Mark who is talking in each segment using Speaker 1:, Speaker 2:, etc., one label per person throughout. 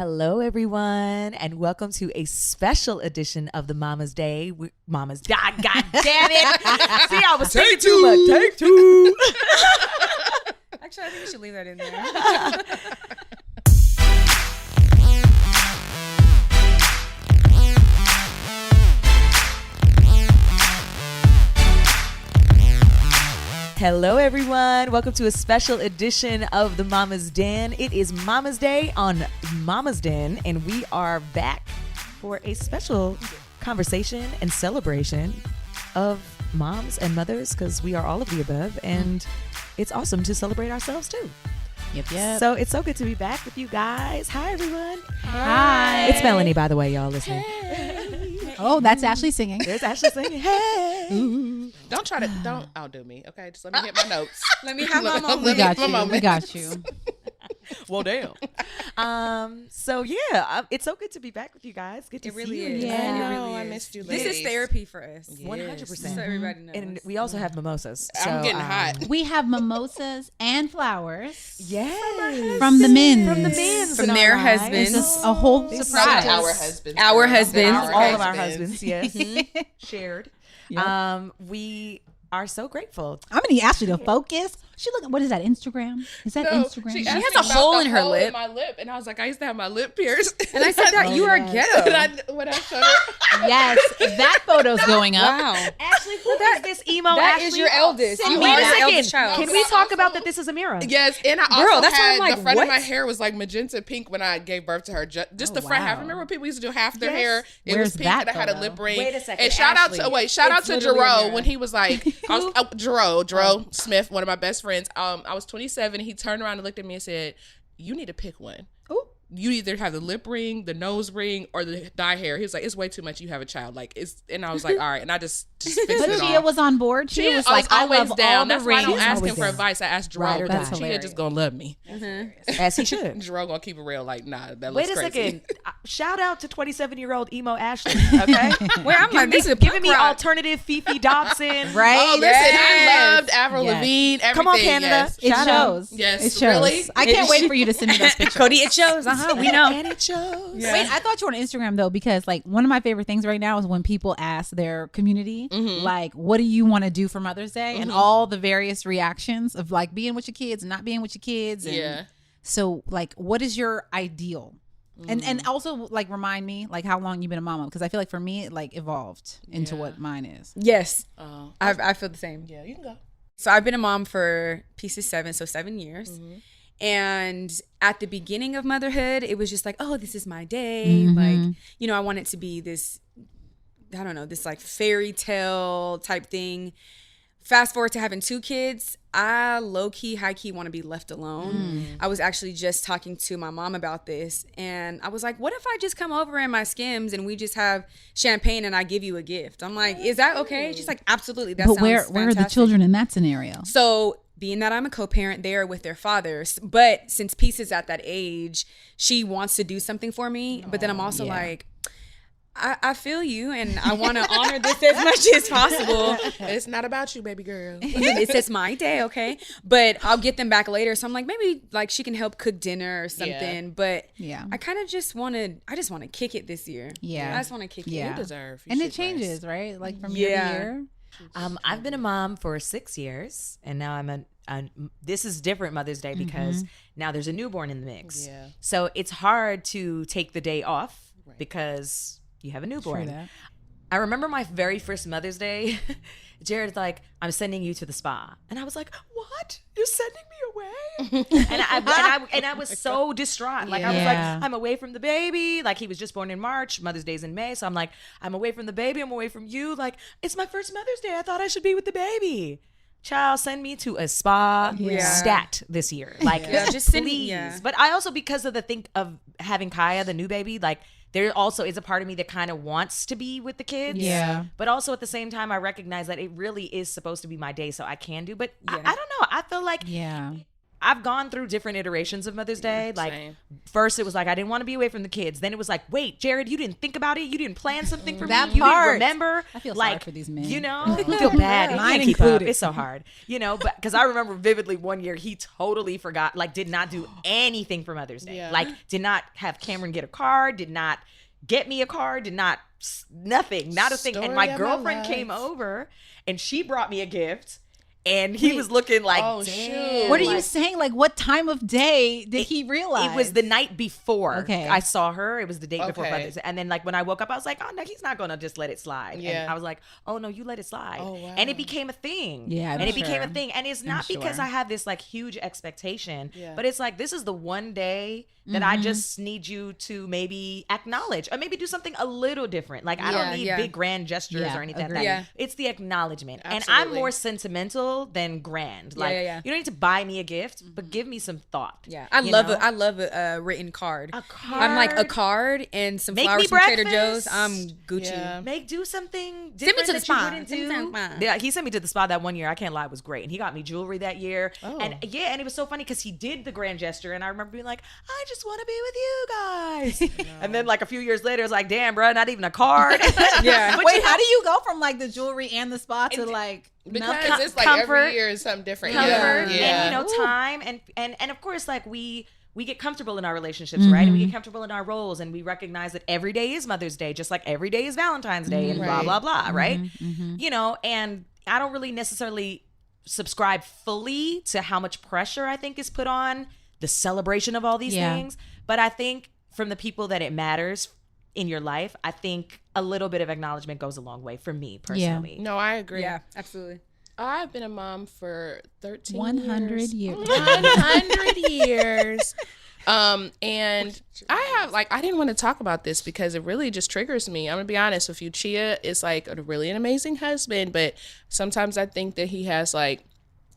Speaker 1: Hello, everyone, and welcome to a special edition of the Mama's Day. God damn it. See, I was saying too much. Take two.
Speaker 2: Actually, I think you should leave that in there.
Speaker 1: Hello, everyone. Welcome to a special edition of the Mama's Den. It is Mama's Day on Mama's Den, and we are back for a special conversation and celebration of moms and mothers, because we are all of the above, and it's awesome to celebrate ourselves too.
Speaker 3: Yep.
Speaker 1: So it's so good to be back with you guys. Hi, everyone.
Speaker 3: Hi.
Speaker 1: It's Melanie, by the way, y'all listening.
Speaker 3: Oh, that's Ashley singing.
Speaker 1: There's Ashley singing. Hey.
Speaker 4: Don't outdo me. Okay, just let me hit my notes.
Speaker 2: Let me have my moment.
Speaker 3: We got you.
Speaker 1: Well, damn. So yeah, it's so good to be back with you guys. Good to
Speaker 2: It
Speaker 1: see
Speaker 2: really
Speaker 1: you.
Speaker 2: is.
Speaker 3: Yeah.
Speaker 2: It
Speaker 4: I know,
Speaker 2: really
Speaker 4: I
Speaker 2: is.
Speaker 4: missed you,
Speaker 2: This
Speaker 4: ladies.
Speaker 2: is therapy for us.
Speaker 1: 100%.
Speaker 2: So everybody knows.
Speaker 1: And we also have mimosas.
Speaker 4: I'm getting hot.
Speaker 3: We have mimosas and flowers
Speaker 1: Yes.
Speaker 3: from the men.
Speaker 1: From the men's.
Speaker 2: From
Speaker 1: in
Speaker 2: their
Speaker 1: our lives.
Speaker 2: husbands.
Speaker 3: It's just a whole
Speaker 1: They
Speaker 3: surprise.
Speaker 4: Our husbands.
Speaker 2: Our husbands.
Speaker 1: All of our husbands, yes. Shared. We are so grateful.
Speaker 3: I'm gonna need Ashley to focus. She looking. What is that? Instagram? Is that Instagram?
Speaker 4: She
Speaker 2: has
Speaker 4: asked
Speaker 2: a
Speaker 4: me
Speaker 2: hole
Speaker 4: about
Speaker 2: in
Speaker 4: the
Speaker 2: her
Speaker 4: hole
Speaker 2: lip.
Speaker 4: my lip, and I was like, I used to have my lip pierced.
Speaker 2: And I said that you are ghetto.
Speaker 4: when I showed her,
Speaker 3: Yes, that photo's going up.
Speaker 2: Wow.
Speaker 1: Ashley, who is this emo
Speaker 2: That
Speaker 1: Ashley?
Speaker 2: is your eldest.
Speaker 1: Wait
Speaker 2: You
Speaker 1: a
Speaker 2: are the
Speaker 1: second.
Speaker 2: eldest child.
Speaker 1: Can we talk about that this is Amira?
Speaker 4: yes, and I also
Speaker 2: Girl, that's why I'm
Speaker 4: had
Speaker 2: like,
Speaker 4: the front
Speaker 2: what?
Speaker 4: of my hair was like magenta pink when I gave birth to her. Just the front half.
Speaker 3: wow.
Speaker 4: Remember when people used to do half their
Speaker 1: Yes.
Speaker 4: hair? It
Speaker 3: Where's
Speaker 4: was pink,
Speaker 3: that
Speaker 4: and I had a
Speaker 3: photo?
Speaker 4: lip ring.
Speaker 1: Wait a second,
Speaker 4: And shout out to
Speaker 2: It's literally
Speaker 4: Jerome
Speaker 2: Amira.
Speaker 4: when he was like, Jerome Smith, one of my best friends. I was 27. He turned around and looked at me and said, "You need to pick one.
Speaker 3: Ooh.
Speaker 4: You either have the lip ring, the nose ring, or the dye hair." He was like, "It's way too much. You have a child." Like it's, and I was like, "All right." And I just fixed
Speaker 3: But
Speaker 4: it
Speaker 3: Chia
Speaker 4: all.
Speaker 3: was on board. Chia was like, I
Speaker 4: always
Speaker 3: love
Speaker 4: down.
Speaker 3: all the
Speaker 4: That's why I don't
Speaker 3: rings.
Speaker 4: ask
Speaker 1: Always
Speaker 4: him for
Speaker 1: down.
Speaker 4: advice. I ask
Speaker 1: Ride
Speaker 4: Jerome
Speaker 1: or
Speaker 4: because
Speaker 1: die.
Speaker 4: Chia just gonna love me.
Speaker 1: As he should.
Speaker 4: Jerome gonna keep it real. Like, nah, that
Speaker 1: Wait
Speaker 4: looks
Speaker 1: a
Speaker 4: crazy.
Speaker 1: second. Shout out to 27-year-old emo Ashley. Okay,
Speaker 2: Wait, I'm like, this is
Speaker 1: giving me
Speaker 2: rock.
Speaker 1: alternative Fifi Dobson.
Speaker 3: Right?
Speaker 4: Oh, listen,
Speaker 2: Yes.
Speaker 4: I loved Avril
Speaker 3: Yes.
Speaker 4: Lavigne. Everything.
Speaker 1: Come on, Canada.
Speaker 4: Yes.
Speaker 3: It
Speaker 1: Shout out.
Speaker 3: shows.
Speaker 4: Yes,
Speaker 3: it shows.
Speaker 4: really?
Speaker 3: I can't wait for you to send me those pictures.
Speaker 2: Cody, it shows. We know.
Speaker 1: And it shows.
Speaker 4: Yeah.
Speaker 3: Wait, I thought you were on Instagram though, because like one of my favorite things right now is when people ask their community, like, what do you want to do for Mother's Day? And all the various reactions of like being with your kids and not being with your kids. And
Speaker 4: Yeah.
Speaker 3: so like, what is your ideal? And also like remind me like how long you've been a mama, because I feel like for me it like evolved into what mine is.
Speaker 2: Yes.
Speaker 4: Oh,
Speaker 2: I feel the same.
Speaker 4: yeah, you can go.
Speaker 2: So I've been a mom for pieces 7, so 7 years. And at the beginning of motherhood, it was just like, oh, this is my day. Like, you know, I want it to be this, I don't know, this like fairy tale type thing. Fast forward to having 2 kids, I low-key, high-key want to be left alone. I was actually just talking to my mom about this, and I was like, what if I just come over in my Skims and we just have champagne and I give you a gift? I'm like, is that okay? She's like, absolutely. That
Speaker 3: But
Speaker 2: sounds
Speaker 3: where are the
Speaker 2: fantastic.
Speaker 3: children in that scenario?
Speaker 2: So being that I'm a co-parent, they are with their fathers. But since Peace is at that age, she wants to do something for me. But then I'm also like, I feel you, and I want to honor this as much as possible.
Speaker 4: It's not about you, baby girl.
Speaker 2: It's just my day, okay? But I'll get them back later. So I'm like, maybe like she can help cook dinner or something.
Speaker 4: Yeah.
Speaker 2: But
Speaker 3: Yeah.
Speaker 2: I kind of just want to kick it this year.
Speaker 3: Yeah.
Speaker 2: I just want to kick
Speaker 3: Yeah.
Speaker 4: You
Speaker 2: it.
Speaker 4: deserve. You
Speaker 3: And
Speaker 4: should
Speaker 3: it changes,
Speaker 4: rest.
Speaker 3: right? Like from year to year.
Speaker 1: I've been a mom for 6 years, and now I'm this is different Mother's Day because now there's a newborn in the mix.
Speaker 4: Yeah.
Speaker 1: So it's hard to take the day off because you have a newborn.
Speaker 3: True that.
Speaker 1: I remember my very first Mother's Day. Jared's like, "I'm sending you to the spa," and I was like, "What? You're sending me away?" and I was so distraught. Like I was like,
Speaker 3: Yeah.
Speaker 1: "I'm away from the baby." Like he was just born in March. Mother's Day's in May, so I'm like, "I'm away from the baby. I'm away from you." Like it's my first Mother's Day. I thought I should be with the baby. Child, send me to a spa stat this year. Like,
Speaker 2: just send me-
Speaker 1: please.
Speaker 2: yeah.
Speaker 1: But I also, because of the think of having Kaya, the new baby, like there also is a part of me that kind of wants to be with the kids.
Speaker 3: Yeah.
Speaker 1: But also at the same time, I recognize that it really is supposed to be my day, so I can do. But I don't know. I feel like
Speaker 3: Yeah.
Speaker 1: I've gone through different iterations of Mother's Day. Like
Speaker 4: same.
Speaker 1: first it was like I didn't want to be away from the kids. Then it was like, wait, Jared, you didn't think about it. You didn't plan something for
Speaker 3: That
Speaker 1: me. You
Speaker 3: part.
Speaker 1: didn't remember.
Speaker 3: I feel
Speaker 1: like
Speaker 3: sorry for these men.
Speaker 1: You know, I feel bad.
Speaker 3: Mine
Speaker 1: Can't keep up.
Speaker 3: included.
Speaker 1: It's so hard. You know, but because I remember vividly one year he totally forgot, like did not do anything for Mother's Day.
Speaker 4: Yeah.
Speaker 1: Like did not have Cameron get a card. Did not get me a card. Did not nothing. Not a thing. And
Speaker 4: Story
Speaker 1: my
Speaker 4: of my
Speaker 1: girlfriend
Speaker 4: life.
Speaker 1: came over and she brought me a gift. And he was looking like,
Speaker 4: Oh,
Speaker 1: damn.
Speaker 4: shoot.
Speaker 3: What are
Speaker 1: like,
Speaker 3: you saying? Like, what time of day did he realize?
Speaker 1: It was the night before.
Speaker 3: Okay.
Speaker 1: I saw her. It was the day before
Speaker 4: Okay.
Speaker 1: Mother's Day. And then like when I woke up, I was like, oh no, he's not gonna just let it slide.
Speaker 4: Yeah.
Speaker 1: And I was like, oh no, you let it slide.
Speaker 4: Oh, wow.
Speaker 1: And it became a thing.
Speaker 3: Yeah, I'm
Speaker 1: And it became a
Speaker 3: sure.
Speaker 1: thing. And it's not because
Speaker 3: sure.
Speaker 1: I have this like huge expectation,
Speaker 4: Yeah.
Speaker 1: but it's like this is the one day that I just need you to maybe acknowledge or maybe do something a little different. Like I
Speaker 2: Yeah,
Speaker 1: don't need
Speaker 2: yeah.
Speaker 1: big grand gestures
Speaker 3: Yeah,
Speaker 1: or anything like
Speaker 3: agreed.
Speaker 1: that.
Speaker 2: Yeah.
Speaker 1: It's the acknowledgement. And I'm
Speaker 4: Absolutely.
Speaker 1: more sentimental than grand. Like
Speaker 2: yeah, yeah.
Speaker 1: you don't need to buy me a gift, but give me some thought.
Speaker 2: Yeah, I
Speaker 1: you
Speaker 2: love
Speaker 1: know?
Speaker 2: it. I love a written card.
Speaker 1: A
Speaker 2: I'm like a
Speaker 1: card.
Speaker 2: card and some
Speaker 1: Make
Speaker 2: flowers
Speaker 1: me
Speaker 2: from Trader
Speaker 1: breakfast.
Speaker 2: Joe's. I'm Gucci.
Speaker 4: Yeah.
Speaker 1: Do something
Speaker 2: Send me
Speaker 1: different
Speaker 2: to the
Speaker 1: that
Speaker 2: spa.
Speaker 1: you wouldn't
Speaker 2: Send me to
Speaker 1: do.
Speaker 2: the spa.
Speaker 1: Yeah, he sent me to the spa that one year. I can't lie, it was great. And he got me jewelry that year.
Speaker 4: Oh.
Speaker 1: And yeah, and it was so funny because he did the grand gesture, and I remember being like, I just want to be with you guys. And then like a few years later, it's like, damn, bro, not even a card.
Speaker 2: Yeah.
Speaker 1: But
Speaker 3: Wait,
Speaker 1: you know,
Speaker 3: how do you go from like the jewelry and the spa to like
Speaker 4: Because
Speaker 3: nothing?
Speaker 4: it's like
Speaker 1: comfort.
Speaker 4: every year is something different.
Speaker 1: comfort
Speaker 4: Yeah.
Speaker 1: and you know time and of course like we get comfortable in our relationships, right? And we get comfortable in our roles, and we recognize that every day is Mother's Day, just like every day is Valentine's Day, and blah
Speaker 4: Right.
Speaker 1: blah blah, right? You know, and I don't really necessarily subscribe fully to how much pressure I think is put on the celebration of all these
Speaker 3: Yeah.
Speaker 1: things, but I think from the people that it matters in your life, I think a little bit of acknowledgement goes a long way for me personally.
Speaker 4: No, I agree.
Speaker 2: Yeah, absolutely.
Speaker 4: I've been a mom for 13
Speaker 3: 100 years.
Speaker 4: 100 years. And I have like, I didn't want to talk about this because it really just triggers me. I'm gonna be honest with you. Chia is like a really an amazing husband, but sometimes I think that he has like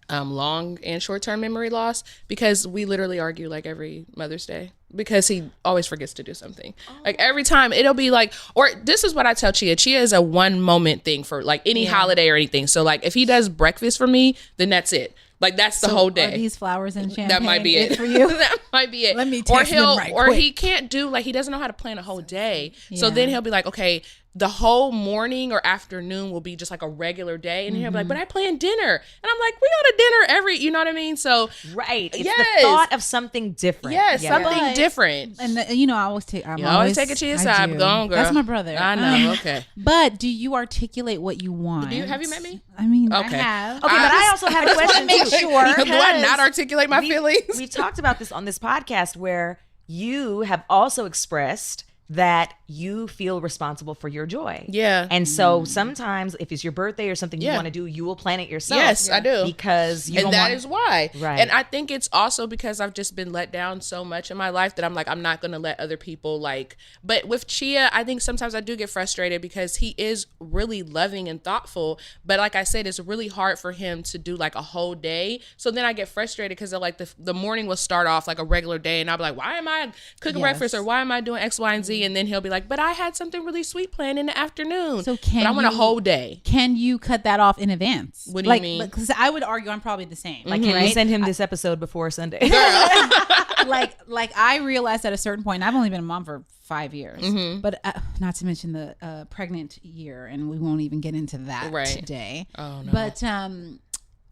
Speaker 4: long and short-term memory loss because we literally argue like every Mother's Day because he always forgets to do something. Like every time it'll be like, or this is what I tell Chia. Chia is a one moment thing for like any holiday or anything. So like if he does breakfast for me, then that's it. Like that's the whole day.
Speaker 3: Are these flowers and champagne?
Speaker 4: That might be it
Speaker 3: for you.
Speaker 4: That might be it.
Speaker 3: Let me
Speaker 4: or
Speaker 3: text them
Speaker 4: he'll
Speaker 3: right
Speaker 4: or
Speaker 3: quick.
Speaker 4: he can't do like he doesn't know how to plan a whole day. So
Speaker 3: Yeah.
Speaker 4: then he'll be like, okay, the whole morning or afternoon will be just like a regular day, and he'll be like, but I planned dinner, and I'm like, we go to dinner every, you know what I mean? So
Speaker 1: Right. It's
Speaker 4: Yes.
Speaker 1: the thought of something different.
Speaker 4: yes,
Speaker 1: Yeah.
Speaker 4: something
Speaker 3: But-
Speaker 4: different.
Speaker 3: And you know, I always take. I'm
Speaker 4: You always take a chia
Speaker 3: I
Speaker 4: side.
Speaker 3: do.
Speaker 4: Go on, girl.
Speaker 3: That's my brother.
Speaker 4: I know.
Speaker 3: Um,
Speaker 4: Okay.
Speaker 3: But do you articulate what you want?
Speaker 4: Have you met me?
Speaker 3: I mean,
Speaker 4: Okay.
Speaker 3: I have.
Speaker 1: Okay, but I also have a question
Speaker 3: make
Speaker 1: too.
Speaker 3: sure.
Speaker 4: Do I
Speaker 1: because
Speaker 4: not articulate my feelings?
Speaker 1: We've talked about this on this podcast where you have also expressed that you feel responsible for your joy.
Speaker 4: Yeah.
Speaker 1: And so sometimes if it's your birthday or something you
Speaker 4: Yeah.
Speaker 1: want to do, you will plan it yourself.
Speaker 4: Yes, I do.
Speaker 1: Because you
Speaker 4: And
Speaker 1: don't
Speaker 4: that
Speaker 1: want
Speaker 4: is why.
Speaker 1: Right.
Speaker 4: And I think it's also because I've just been let down so much in my life that I'm like, I'm not going to let other people like, but with Chia, I think sometimes I do get frustrated because he is really loving and thoughtful. But like I said, it's really hard for him to do like a whole day. So then I get frustrated because like the morning will start off like a regular day. And I'll be like, why am I cooking
Speaker 3: Yes.
Speaker 4: breakfast or why am I doing X, Y, and Z? And then he'll be like, but I had something really sweet planned in the afternoon.
Speaker 3: So
Speaker 4: but I want a
Speaker 3: you-
Speaker 4: whole day.
Speaker 3: Can you cut that off in advance?
Speaker 4: What do you mean?
Speaker 3: Because I would argue I'm probably the same. Like,
Speaker 1: Can you
Speaker 3: right?
Speaker 1: send him this episode before Sunday?
Speaker 3: like I realized at a certain point, and I've only been a mom for 5 years,
Speaker 4: Mm-hmm.
Speaker 3: but not to mention the pregnant year, and we won't even get into that
Speaker 4: Right.
Speaker 3: today.
Speaker 4: Oh, no.
Speaker 3: But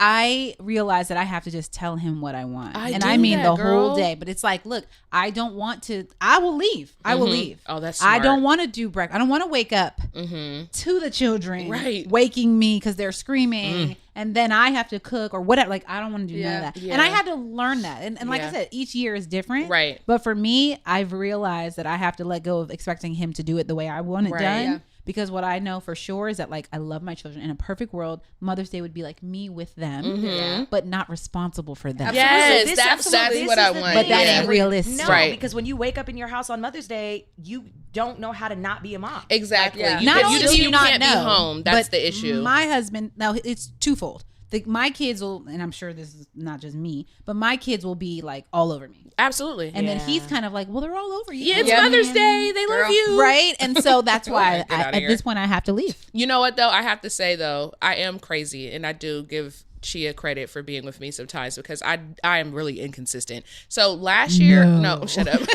Speaker 3: I realized that I have to just tell him what I want,
Speaker 4: I
Speaker 3: and
Speaker 4: do
Speaker 3: I mean
Speaker 4: that,
Speaker 3: the
Speaker 4: girl.
Speaker 3: whole day. But it's like, look, I don't want to. I will leave. I will leave.
Speaker 4: Oh, that's
Speaker 3: I
Speaker 4: smart.
Speaker 3: don't want to do breakfast. I don't want to wake up to the children
Speaker 4: Right.
Speaker 3: waking me because they're screaming, and then I have to cook or whatever. Like I don't want to do none of
Speaker 2: Yeah.
Speaker 3: that.
Speaker 4: Yeah.
Speaker 3: And I had to learn that. And like I
Speaker 4: Yeah.
Speaker 3: said, each year is different.
Speaker 4: Right.
Speaker 3: But for me, I've realized that I have to let go of expecting him to do it the way I want it
Speaker 4: Right.
Speaker 3: done.
Speaker 2: Yeah.
Speaker 3: Because what I know for sure is that like I love my children. In a perfect world, Mother's Day would be like me with them, but not responsible for them.
Speaker 4: Yes,
Speaker 1: This-
Speaker 4: that's
Speaker 1: this
Speaker 4: what
Speaker 1: is
Speaker 4: I
Speaker 1: the
Speaker 4: want.
Speaker 3: But that
Speaker 4: yeah.
Speaker 3: ain't realistic.
Speaker 1: No,
Speaker 4: Right.
Speaker 1: because when you wake up in your house on Mother's Day, you don't know how to not be a mom.
Speaker 4: Exactly.
Speaker 2: Yeah.
Speaker 4: You,
Speaker 3: Not
Speaker 4: you
Speaker 3: only
Speaker 4: just
Speaker 3: do you not
Speaker 4: can't
Speaker 3: know,
Speaker 4: be home. That's
Speaker 3: but
Speaker 4: the issue.
Speaker 3: My husband, now it's twofold. My kids will, and I'm sure this is not just me, but my kids will be like all over me.
Speaker 4: Absolutely.
Speaker 3: And then
Speaker 1: Yeah.
Speaker 3: he's kind of like, well, they're all over you.
Speaker 4: yeah, it's
Speaker 2: Yeah.
Speaker 4: Mother's Day. They love
Speaker 2: Girl.
Speaker 4: you.
Speaker 3: Right? And so that's why
Speaker 4: Get outta
Speaker 3: at
Speaker 4: here.
Speaker 3: this point I have to leave.
Speaker 4: You know what though? I have to say though, I am crazy and I do give Chia credit for being with me sometimes because I am really inconsistent. So last year, no shut up. When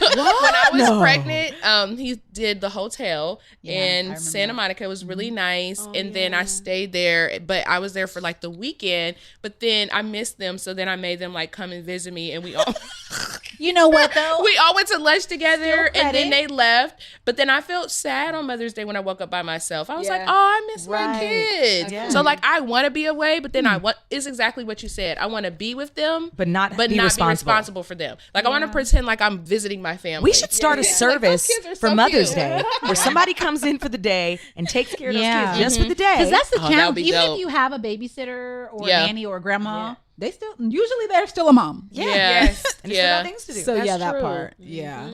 Speaker 4: I was pregnant, he did the hotel in Santa Monica. It was really nice. And then I stayed there, but I was there for like the weekend, but then I missed them. So then I made them like come and visit me, and we all
Speaker 3: You know what though?
Speaker 4: we all went to lunch together, and then they left. But then I felt sad on Mother's Day when I woke up by myself. I was like, oh, I miss my kids.
Speaker 1: Yeah.
Speaker 4: So like I want to be away, but then it's exactly what you said. I want to be with them,
Speaker 1: But not
Speaker 4: be
Speaker 1: be responsible.
Speaker 4: responsible for them. Like I want to pretend like I'm visiting my family.
Speaker 1: We should start a service
Speaker 4: Like, those kids are
Speaker 1: for
Speaker 4: so
Speaker 1: Mother's
Speaker 4: cute.
Speaker 1: Day where somebody comes in for the day and takes care of those
Speaker 3: Yeah.
Speaker 1: kids just for the day.
Speaker 3: Because that's the
Speaker 4: Oh, that would
Speaker 3: challenge.
Speaker 4: be
Speaker 3: Even
Speaker 4: dope.
Speaker 3: if you have a babysitter or
Speaker 4: Yeah.
Speaker 3: a nanny or a grandma, they still usually they're still a mom.
Speaker 1: yeah.
Speaker 4: Yes.
Speaker 1: And they still got things to do.
Speaker 3: So
Speaker 4: That's
Speaker 3: yeah, that
Speaker 4: true.
Speaker 3: part. Yeah.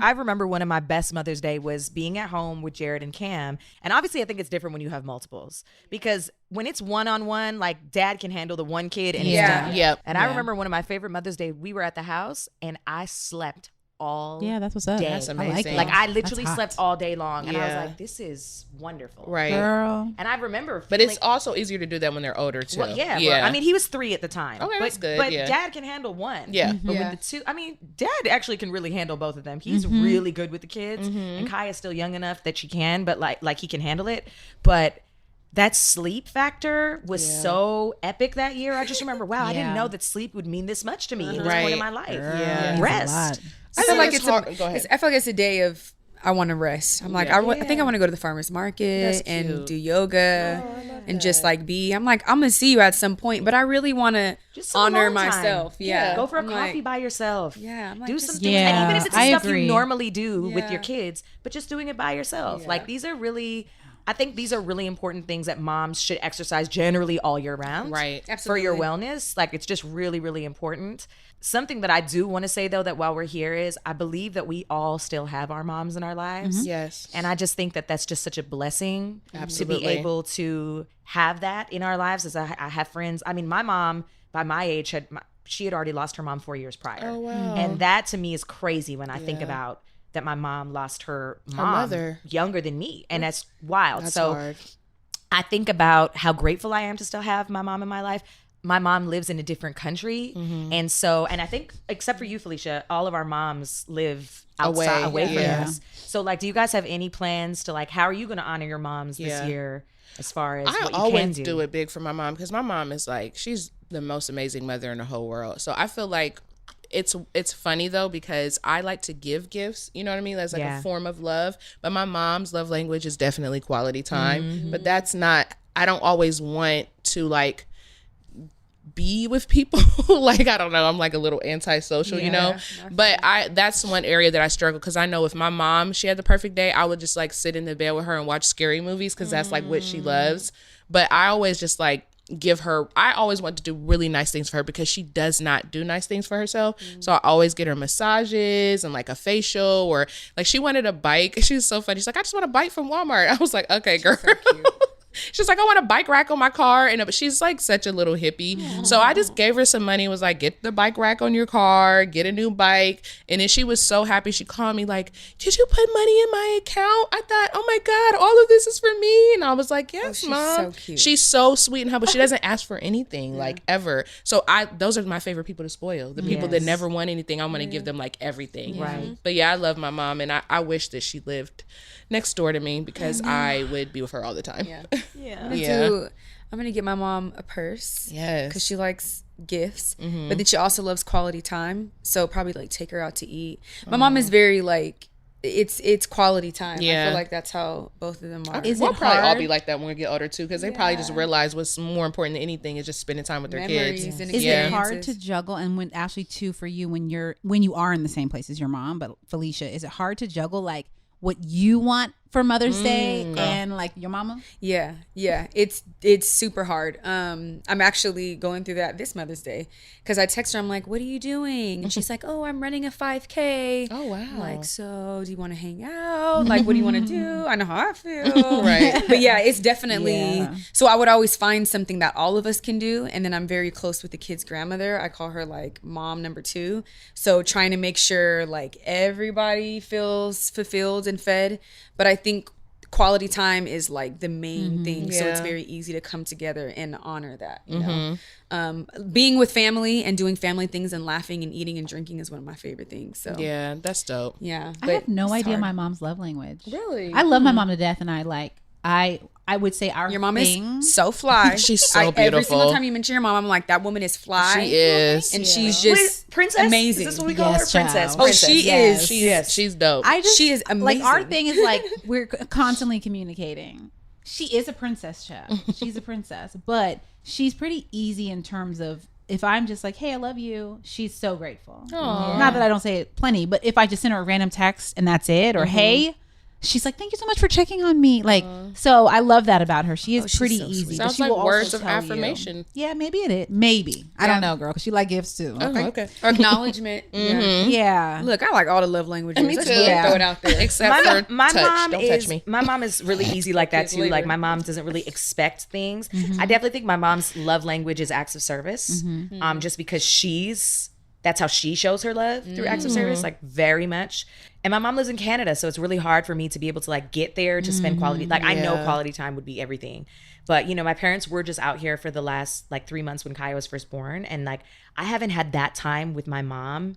Speaker 1: I remember one of my best Mother's Day was being at home with Jared and Cam. And obviously, I think it's different when you have multiples because when it's one-on-one, like dad can handle the one kid and it's done.
Speaker 4: Yep.
Speaker 1: And I remember one of my favorite Mother's Day, we were at the house and I slept all
Speaker 3: Yeah, that's what's up.
Speaker 1: day.
Speaker 4: That's
Speaker 3: I like
Speaker 4: amazing.
Speaker 3: it.
Speaker 1: Like I literally
Speaker 3: That's hot.
Speaker 1: slept all day long. And I was
Speaker 4: Yeah.
Speaker 1: like, this is wonderful.
Speaker 4: Right.
Speaker 3: Girl.
Speaker 1: And I remember
Speaker 4: But it's
Speaker 1: feeling-
Speaker 4: also easier to do that when they're older too.
Speaker 1: well, well, I mean, he was 3 at the time.
Speaker 4: Okay,
Speaker 1: but,
Speaker 4: that's good,
Speaker 1: But
Speaker 4: yeah.
Speaker 1: dad can handle one.
Speaker 4: Yeah.
Speaker 1: But
Speaker 2: Yeah.
Speaker 1: with the 2, I mean, dad actually can really handle both of them. He's really good with the kids. And Kaya's still young enough that she can, but like he can handle it. But that sleep factor was so epic that year. I just remember, wow, I didn't know that sleep would mean this much to me at this point in my life.
Speaker 4: Yeah.
Speaker 1: Rest.
Speaker 2: I feel like
Speaker 4: it's hard. Go ahead.
Speaker 2: I feel like it's a day of I want to rest. I'm like, I think I want to go to the farmer's market and
Speaker 4: cute.
Speaker 2: do yoga and just like be. I'm like, I'm gonna see you at some point, but I really want to
Speaker 1: Just some
Speaker 2: honor
Speaker 1: alone time.
Speaker 2: myself. Yeah,
Speaker 1: Go for a
Speaker 2: I'm
Speaker 1: coffee
Speaker 2: like,
Speaker 1: by yourself.
Speaker 2: Yeah, I'm like,
Speaker 1: do
Speaker 2: just-
Speaker 1: some things.
Speaker 3: Yeah,
Speaker 1: And even if it's the
Speaker 3: I
Speaker 1: stuff
Speaker 3: agree.
Speaker 1: you normally do with
Speaker 2: Yeah.
Speaker 1: your kids, but just doing it by yourself. Like these are really, I think these are really important things that moms should exercise generally all year round.
Speaker 4: Right.
Speaker 1: For your
Speaker 2: Absolutely.
Speaker 1: wellness. Like it's just really, really important. Something that I do want to say though, that while we're here is I believe that we all still have our moms in our lives.
Speaker 4: Yes.
Speaker 1: And I just think that that's just such a blessing to be
Speaker 4: Absolutely.
Speaker 1: able to have that in our lives. As I have friends. I mean, my mom, by my age, she had already lost her mom 4 years prior.
Speaker 4: Oh, wow.
Speaker 1: And that to me is crazy when I think about that my mom lost her mom
Speaker 4: mother.
Speaker 1: younger than me. And that's wild.
Speaker 4: That's
Speaker 1: so
Speaker 4: hard.
Speaker 1: I think about how grateful I am to still have my mom in my life. My mom lives in a different country. And so, and I think, except for you, Felicia, all of our moms live outside, away from
Speaker 4: Yeah.
Speaker 1: us. So, like, do you guys have any plans to, like, how are you going to honor your moms this
Speaker 4: Yeah.
Speaker 1: year as far as
Speaker 4: I
Speaker 1: what you
Speaker 4: always
Speaker 1: can
Speaker 4: do it big for my mom because my mom is like, she's the most amazing mother in the whole world. So I feel like it's funny though because I like to give gifts, you know what I mean? That's like
Speaker 1: Yeah.
Speaker 4: a form of love. But my mom's love language is definitely quality time. But that's not, I don't always want to like be with people. Like, I don't know, I'm like a little antisocial, you know? But that's one area that I struggle because I know if my mom, she had the perfect day, I would just like sit in the bed with her and watch scary movies because that's like what she loves. But I always just like give her, I always want to do really nice things for her because she does not do nice things for herself. So I always get her massages and like a facial, or like she wanted a bike. She was so funny. She's like, I just want a bike from Walmart. I was like, okay, girl. She's like, I want a bike rack on my car. And she's like such a little hippie. So I just gave her some money and was like, get the bike rack on your car, get a new bike. And then she was so happy. She called me like, did you put money in my account? I thought, oh my God, all of this is for me. And I was like, yes,
Speaker 2: she's
Speaker 4: Mom.
Speaker 2: so cute.
Speaker 4: She's so sweet and humble. She doesn't ask for anything like ever. So those are my favorite people to spoil. The people that
Speaker 1: Yes.
Speaker 4: never want anything. I want to give them like everything.
Speaker 1: Right.
Speaker 4: But yeah, I love my mom. And I wish that she lived next door to me because I would be with her all the time.
Speaker 2: Yeah.
Speaker 1: Yeah.
Speaker 2: I'm gonna get my mom a purse.
Speaker 4: Yes.
Speaker 2: Because she likes gifts, but then she also loves quality time. So probably like take her out to eat. My mom is very like it's quality time. I
Speaker 4: Yeah.
Speaker 2: feel like that's how both of them are.
Speaker 3: Is
Speaker 4: We'll
Speaker 3: it
Speaker 4: probably all
Speaker 3: hard?
Speaker 4: be like that when we get older too, because they probably just realize what's more important than anything is just spending time with their
Speaker 2: Memories
Speaker 4: kids.
Speaker 2: and
Speaker 3: Is
Speaker 4: Yeah.
Speaker 3: it hard
Speaker 2: experiences.
Speaker 3: to juggle? And when Ashley too, for you, when you are in the same place as your mom, but Felicia, is it hard to juggle like what you want for Mother's Day and like your mama?
Speaker 2: Yeah, it's super hard. I'm actually going through that this Mother's Day because I text her. I'm like, "What are you doing?" And she's like, "Oh, I'm running a 5K."
Speaker 4: Oh, wow.
Speaker 2: I'm like, so do you want to hang out? Like, what do you want to do? I know how I feel.
Speaker 4: Right.
Speaker 2: But yeah, it's definitely.
Speaker 3: Yeah.
Speaker 2: So I would always find something that all of us can do, and then I'm very close with the kid's grandmother. I call her like mom number 2. So trying to make sure like everybody feels fulfilled and fed. But I think quality time is like the main thing. So it's very easy to come together and honor that, you know. Being with family and doing family things and laughing and eating and drinking is one of my favorite things. So
Speaker 4: Yeah, that's dope.
Speaker 2: yeah.
Speaker 3: I have no
Speaker 2: it's
Speaker 3: idea
Speaker 2: hard.
Speaker 3: my mom's love language.
Speaker 4: Really?
Speaker 3: I love my mom to death, and I would say our
Speaker 2: Your mom
Speaker 3: thing,
Speaker 2: is so fly.
Speaker 4: She's so
Speaker 2: Every single
Speaker 4: beautiful.
Speaker 2: time you mention your mom, I'm like, that woman is fly.
Speaker 4: She is.
Speaker 2: And she's just
Speaker 1: Princess?
Speaker 2: amazing.
Speaker 1: Is this what we call
Speaker 3: Yes,
Speaker 1: her? Princess.
Speaker 3: child.
Speaker 2: Oh,
Speaker 1: Princess.
Speaker 2: she
Speaker 3: Yes.
Speaker 2: is.
Speaker 4: She's dope.
Speaker 3: I just
Speaker 2: She is
Speaker 3: like our
Speaker 2: amazing.
Speaker 3: thing is like we're constantly communicating. She is a princess, child. She's a princess, but she's pretty easy in terms of if I'm just like, hey, I love you, she's so grateful. Not that I don't say it plenty, but if I just send her a random text and that's it, or hey, she's like, thank you so much for checking on me. Like, so I love that about her. She is
Speaker 2: she's
Speaker 3: pretty
Speaker 2: so
Speaker 3: easy.
Speaker 2: sweet.
Speaker 3: but
Speaker 4: Sounds
Speaker 3: she
Speaker 4: like
Speaker 3: will also
Speaker 4: words of
Speaker 3: tell you.
Speaker 4: affirmation.
Speaker 3: Yeah, maybe it is. Maybe. I don't know, girl, because she like gifts too.
Speaker 4: Oh, okay.
Speaker 2: Acknowledgement. Yeah.
Speaker 3: Yeah.
Speaker 2: Look, I like all the love languages.
Speaker 4: Me
Speaker 2: Let's
Speaker 4: too.
Speaker 2: just
Speaker 3: Yeah.
Speaker 2: throw it out there.
Speaker 4: Except for
Speaker 1: My
Speaker 4: touch.
Speaker 1: mom
Speaker 4: Don't
Speaker 1: is
Speaker 4: touch me.
Speaker 1: my mom is really easy like that
Speaker 2: Kids
Speaker 1: too.
Speaker 2: later.
Speaker 1: Like my mom doesn't really expect things. I definitely think my mom's love language is acts of service. Just because that's how she shows her love through acts of service, like very much. And my mom lives in Canada, so it's really hard for me to be able to like get there to spend quality. Like I know quality time would be everything. But you know, my parents were just out here for the last like 3 months when Kaya was first born, and like I haven't had that time with my mom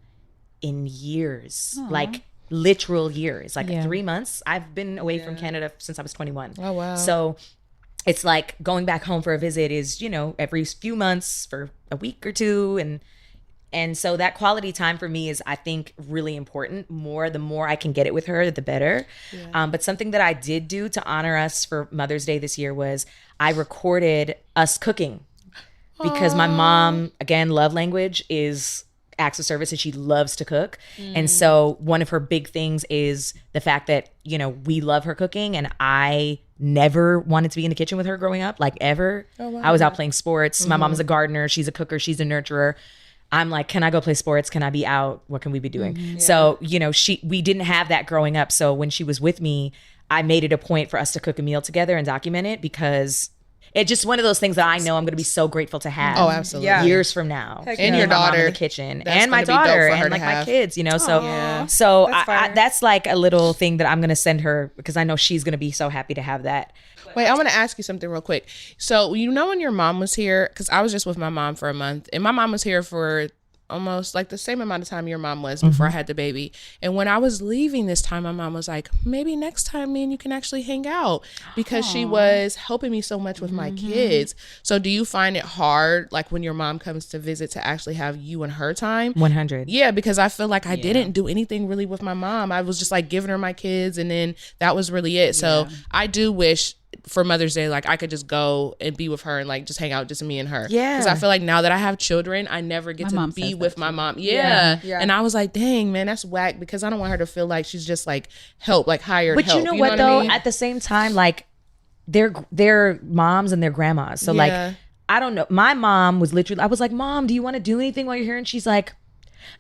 Speaker 1: in years. Like literal years. Like 3 months. I've been away from Canada since I was 21.
Speaker 4: Oh, wow.
Speaker 1: So it's like going back home for a visit is, you know, every few months for a week or two. And so that quality time for me is, I think, really important. The more I can get it with her, the better. But something that I did do to honor us for Mother's Day this year was I recorded us cooking. Because my mom, again, love language is acts of service, and she loves to cook. And so one of her big things is the fact that, you know, we love her cooking, and I never wanted to be in the kitchen with her growing up, like ever. I was out playing sports. My mom's a gardener. She's a cooker. She's a nurturer. I'm like, can I go play sports? Can I be out? What can we be doing? So, you know, we didn't have that growing up. So when she was with me, I made it a point for us to cook a meal together and document it, because it's just one of those things that I know I'm going to be so grateful to have.
Speaker 4: Oh, absolutely.
Speaker 2: Yeah.
Speaker 1: Years from now.
Speaker 4: And your
Speaker 1: my mom
Speaker 4: daughter.
Speaker 1: in the kitchen.
Speaker 4: That's
Speaker 1: And my
Speaker 4: gonna be dope
Speaker 1: daughter
Speaker 4: for her
Speaker 1: and
Speaker 4: to
Speaker 1: like my
Speaker 4: have.
Speaker 1: kids, you know? So,
Speaker 2: That's fire.
Speaker 1: that's like a little thing that I'm going to send her, because I know she's going to be so happy to have that.
Speaker 4: Wait, I want to ask you something real quick. So, you know, when your mom was here, because I was just with my mom for a month, and my mom was here for almost like the same amount of time your mom was before I had the baby. And when I was leaving this time, my mom was like, maybe next time me and you can actually hang out, because she was helping me so much with my kids. So do you find it hard, like when your mom comes to visit, to actually have you and her time?
Speaker 1: 100.
Speaker 4: Yeah, because I feel like I didn't do anything really with my mom. I was just like giving her my kids, and then that was really it. So I do wish for Mother's Day, like I could just go and be with her and like just hang out, just me and her.
Speaker 1: Yeah.
Speaker 4: Because I feel like now that I have children, I never get
Speaker 3: My
Speaker 4: to
Speaker 3: mom
Speaker 4: be
Speaker 3: says
Speaker 4: with
Speaker 3: that
Speaker 4: my
Speaker 3: too.
Speaker 4: mom. Yeah.
Speaker 2: Yeah.
Speaker 4: And I was like, dang, man, that's whack, because I don't want her to feel like she's just like help, like hired
Speaker 1: But
Speaker 4: help.
Speaker 1: you know what,
Speaker 4: I
Speaker 1: though?
Speaker 4: mean?
Speaker 1: At the same time, like they're moms and they're grandmas. So
Speaker 4: Yeah.
Speaker 1: like, I don't know. My mom was literally, I was like, Mom, do you want to do anything while you're here? And she's like,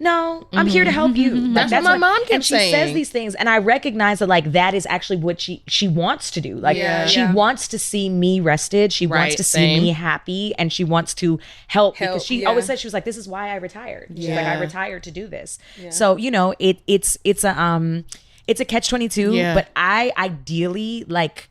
Speaker 1: no, I'm here to help you. Like,
Speaker 4: That's what my mom kept
Speaker 1: and she says
Speaker 4: saying.
Speaker 1: these things, and I recognize that like that is actually what she wants to do. Like she
Speaker 2: Yeah.
Speaker 1: wants to see me rested. She wants
Speaker 4: Right,
Speaker 1: to
Speaker 4: same.
Speaker 1: see me happy, and she wants to help because she
Speaker 2: yeah.
Speaker 1: always said, she was like, this is why I retired. She's like, I
Speaker 4: Yeah.
Speaker 1: retired to do this. So you know, it's a catch-22.
Speaker 4: Yeah.
Speaker 1: But I ideally, like,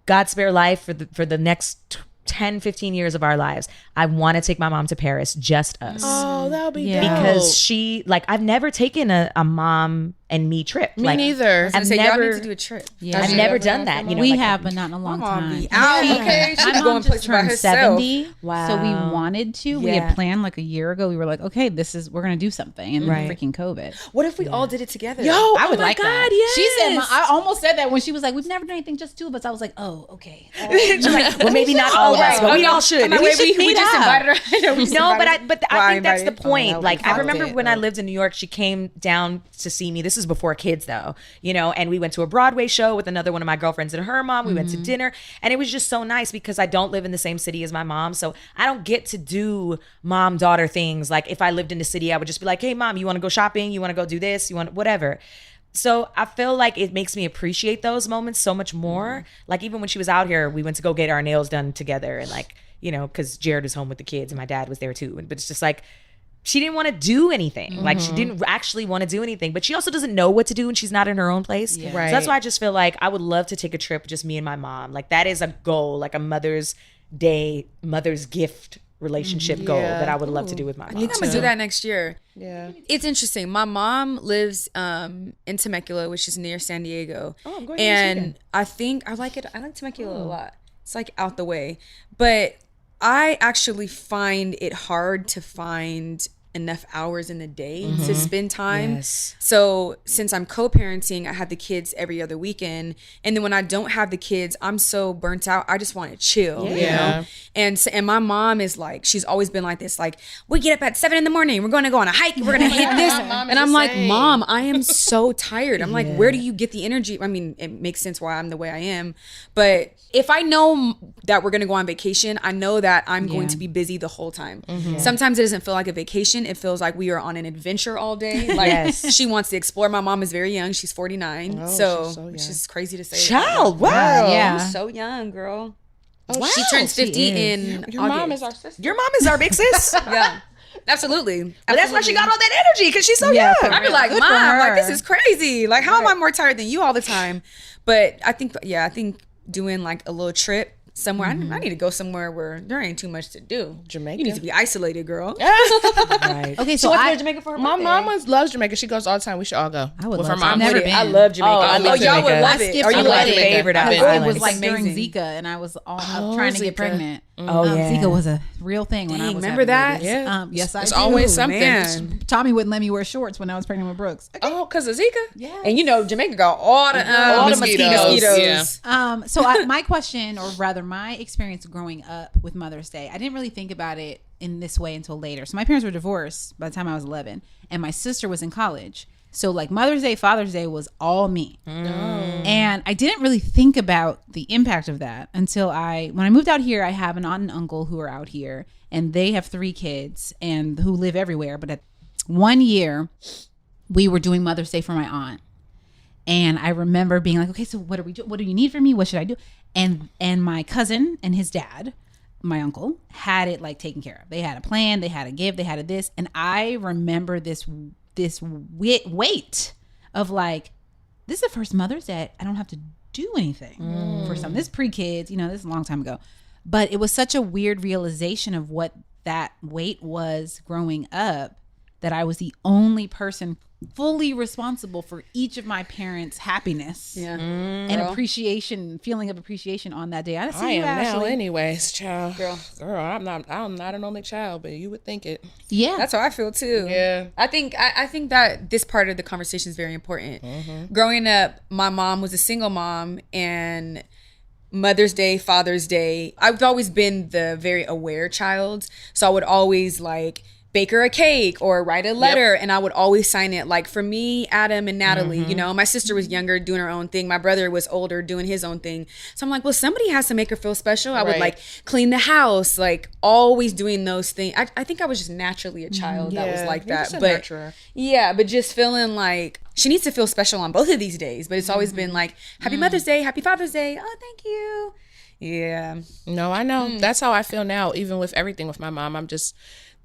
Speaker 1: God spare life for the next 10, 15 years of our lives, I want to take my mom to Paris, just us.
Speaker 4: Oh, that would be
Speaker 3: Yeah.
Speaker 4: dope.
Speaker 1: Because she, like, I've never taken a mom and me trip.
Speaker 4: Me
Speaker 1: like,
Speaker 4: neither.
Speaker 1: I've
Speaker 2: So y'all
Speaker 1: never,
Speaker 2: need to do a trip.
Speaker 3: Yeah.
Speaker 1: I've
Speaker 4: you
Speaker 1: never
Speaker 4: ever
Speaker 1: done
Speaker 4: had
Speaker 1: that.
Speaker 4: your
Speaker 1: You know,
Speaker 3: We
Speaker 1: like,
Speaker 3: have, but not in a long
Speaker 2: Mom
Speaker 3: time.
Speaker 2: be out, okay? She
Speaker 3: My
Speaker 2: be
Speaker 3: mom
Speaker 2: going places
Speaker 3: just
Speaker 2: by
Speaker 3: turned
Speaker 2: herself.
Speaker 3: 70,
Speaker 1: Wow.
Speaker 3: so we wanted to. We
Speaker 1: Yeah.
Speaker 3: had planned like a year ago. We were like, okay, we're gonna do something, and
Speaker 1: Right.
Speaker 3: freaking COVID.
Speaker 2: What if we all did it together?
Speaker 4: Yo,
Speaker 3: I would
Speaker 4: oh my
Speaker 3: like
Speaker 4: God,
Speaker 3: that.
Speaker 4: yes.
Speaker 3: She said, I almost said that when she was like, "We've never done anything, just two of us." I was like, "Oh, okay."
Speaker 1: well, maybe not all of us, but we all should.
Speaker 2: I'm like, wait, we
Speaker 3: meet
Speaker 2: just
Speaker 3: up.
Speaker 2: invited her. I know we just
Speaker 1: No,
Speaker 2: invited
Speaker 1: but
Speaker 2: Well,
Speaker 1: I think that's the
Speaker 2: invited.
Speaker 1: point.
Speaker 3: Oh,
Speaker 1: Like, I
Speaker 3: fucked
Speaker 1: remember
Speaker 3: it.
Speaker 1: when I lived in New York, she came down to see me. This is before kids, though, you know, and we went to a Broadway show with another one of my girlfriends and her mom. We went to dinner, and it was just so nice because I don't live in the same city as my mom, so I don't get to do mom-daughter things. Like, if I lived in the city, I would just be like, hey, Mom, you want to go shopping? You want to go do this? You want whatever. So I feel like it makes me appreciate those moments so much more. Like, even when she was out here, we went to go get our nails done together, and like, you know, because Jared was home with the kids and my dad was there too. But it's just like, she didn't want to do anything. Like she didn't actually want to do anything, but she also doesn't know what to do when she's not in her own place.
Speaker 3: Yeah.
Speaker 4: Right.
Speaker 1: So that's why I just feel like I would love to take a trip, just me and my mom. Like that is a goal, like a Mother's Day, Mother's gift relationship goal that I would love to do with my mom.
Speaker 2: I think I'm gonna do that next year.
Speaker 4: Yeah.
Speaker 2: It's interesting. My mom lives in Temecula, which is near San Diego.
Speaker 1: Oh, I'm going there this
Speaker 2: and I think I like it. I like Temecula a lot. It's like out the way, but I actually find it hard to find enough hours in the day to spend time.
Speaker 1: Yes.
Speaker 2: So since I'm co-parenting, I have the kids every other weekend, and then when I don't have the kids, I'm so burnt out. I just want to chill, you know. And my mom is like, she's always been like this. Like, we get up at 7 a.m. We're going to go on a hike. We're going to hit this, and I'm like, Mom, I am so tired. I'm like, where do you get the energy? I mean, it makes sense why I'm the way I am, but if I know that we're going to go on vacation, I know that I'm going to be busy the whole time. Sometimes it doesn't feel like a vacation. It feels like we are on an adventure all day. Like she wants to explore. My mom is very young. She's 49. Which is crazy to say.
Speaker 1: Child, wow.
Speaker 3: Yeah.
Speaker 2: So young, girl.
Speaker 4: Oh,
Speaker 2: She turns 50 in
Speaker 4: Your
Speaker 2: August.
Speaker 4: mom is our sister.
Speaker 1: Your mom is our big sis.
Speaker 2: Yeah. Absolutely.
Speaker 1: But that's why she got all that energy, because she's so
Speaker 3: Yeah,
Speaker 1: young.
Speaker 2: I'd be like,
Speaker 3: Good for
Speaker 2: Mom, like
Speaker 3: her.
Speaker 2: this is crazy. Like, how am I more tired than you all the time? But I think doing like a little trip somewhere. I need to go somewhere where there ain't too much to do.
Speaker 4: Jamaica.
Speaker 2: You need to be isolated, girl.
Speaker 1: Right.
Speaker 3: Okay,
Speaker 1: So
Speaker 3: so
Speaker 1: what's
Speaker 3: I,
Speaker 1: going to Jamaica for her
Speaker 4: My
Speaker 1: birthday?
Speaker 4: mom loves Jamaica. She goes all the time. We should all go.
Speaker 3: I would
Speaker 4: with
Speaker 3: love
Speaker 4: her
Speaker 3: to.
Speaker 4: mom.
Speaker 3: I've never
Speaker 4: with it.
Speaker 3: been.
Speaker 1: I love Jamaica.
Speaker 2: Oh,
Speaker 1: I love
Speaker 2: y'all would
Speaker 1: Jamaica.
Speaker 2: love
Speaker 3: I
Speaker 2: it.
Speaker 3: skipped
Speaker 2: Are
Speaker 3: a
Speaker 2: you
Speaker 1: my
Speaker 2: like
Speaker 3: wedding
Speaker 1: favorite out of
Speaker 3: because it
Speaker 1: islands.
Speaker 3: was like during
Speaker 2: Amazing.
Speaker 3: Zika, and I was
Speaker 2: Oh,
Speaker 3: trying to get
Speaker 2: Zika.
Speaker 3: pregnant.
Speaker 1: Oh, yeah.
Speaker 3: Zika was a real thing when I
Speaker 2: Dang,
Speaker 3: was
Speaker 2: remember
Speaker 3: having
Speaker 2: that?
Speaker 3: babies.
Speaker 4: Yeah.
Speaker 3: Yes, I
Speaker 4: It's
Speaker 3: do.
Speaker 4: always something.
Speaker 2: Man.
Speaker 3: Tommy wouldn't let me wear shorts when I was pregnant with Brooks.
Speaker 4: Oh, because of Zika?
Speaker 3: Yeah.
Speaker 2: And you know, Jamaica got all the
Speaker 4: Mosquitoes.
Speaker 2: mosquitoes.
Speaker 4: Yeah.
Speaker 3: So my question, or rather my experience growing up with Mother's Day, I didn't really think about it in this way until later. So my parents were divorced by the time I was 11, and my sister was in college. So like Mother's Day, Father's Day was all me. And I didn't really think about the impact of that until when I moved out here. I have an aunt and uncle who are out here, and they have 3 kids and who live everywhere. But at 1 year, we were doing Mother's Day for my aunt. And I remember being like, okay, so what do you need from me? What should I do? And my cousin and his dad, my uncle, had it like taken care of. They had a plan, they had a give, they had a this. And I remember this weight of like, this is the first Mother's Day I don't have to do anything for some. This pre-kids, this is a long time ago. But it was such a weird realization of what that weight was growing up, that I was the only person fully responsible for each of my parents' happiness and appreciation, feeling of appreciation on that day. I see
Speaker 4: I
Speaker 3: you,
Speaker 4: am now
Speaker 3: Ashley.
Speaker 4: anyways, child. Girl, I'm not an only child, but you would think it.
Speaker 3: Yeah,
Speaker 2: That's how I feel too.
Speaker 4: Yeah.
Speaker 2: I think that this part of the conversation is very important. Growing up, my mom was a single mom, and Mother's Day, Father's Day, I've always been the very aware child. So I would always like bake her a cake or write a letter, and I would always sign it. Like for me, Adam and Natalie, my sister was younger doing her own thing. My brother was older doing his own thing. So I'm like, well, somebody has to make her feel special. I would
Speaker 4: Right.
Speaker 2: like clean the house, like always doing those things. I think I was just naturally a child that was like
Speaker 4: You're
Speaker 2: that.
Speaker 4: just a
Speaker 2: But
Speaker 4: nurturer.
Speaker 2: yeah, but just feeling like she needs to feel special on both of these days. But it's always been like, happy Mother's Day, happy Father's Day. Oh, thank you. Yeah.
Speaker 4: No, I know. That's how I feel now, even with everything with my mom. I'm just